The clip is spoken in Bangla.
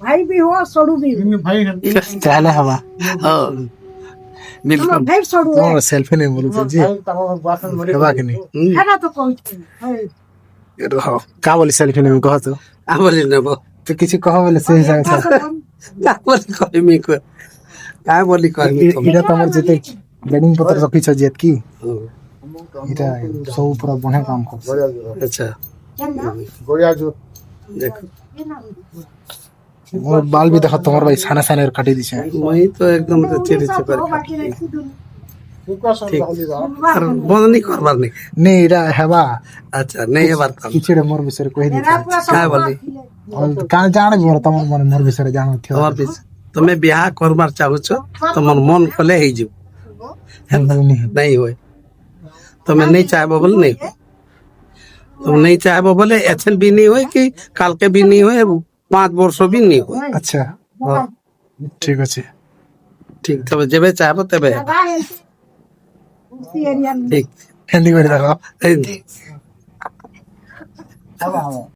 भाई भी हो सोड़ू भी हो। তাহলে হবা हाँ बिल्कुल हम भाई सोड़ू है তোমার সেলফি নেই বলুছে জি হবা কি নি है ना तो कहू রহ কা বলি সেলফি নেই কহ তো आ बोली ना वो তো কিছু কহ বলে সেই হিসাবে क्या बोली कोई मी को क्या बोली कोई मी को এটা তোমার যেতে বেডিং পত্র রখিছ যেত কি এটা সব পুরা বনে কাম করছে अच्छा देखो মোর বাল বি দেখো তোমার ভাই সানা সানের কাটি দিছে वही तो एकदम चिरी चिपर ठीक और बंद नहीं करवार नहीं নে এটা হেবা अच्छा नहीं है बात কিছু মোর বিষয়ে কই দিছে क्या बोली কান জানে মোর তোমার মনে মোর বিষয়ে জানো থিও তোমার পিছ তুমি বিয়া করবার চাহুছ তোমার মন কলে হই যাব नहीं होए तुम्हें नहीं चाहबो बोले नहीं हो तुम नहीं चाहबो बोले एथन भी नहीं होए कि काल के भी नहीं होए 5 वर्ष भी नहीं होए আচ্ছা ঠিক আছে ठीक तबे जेबे चाहबो तबे उसी एरिया में ठीक হিন্দি করে দেখো এই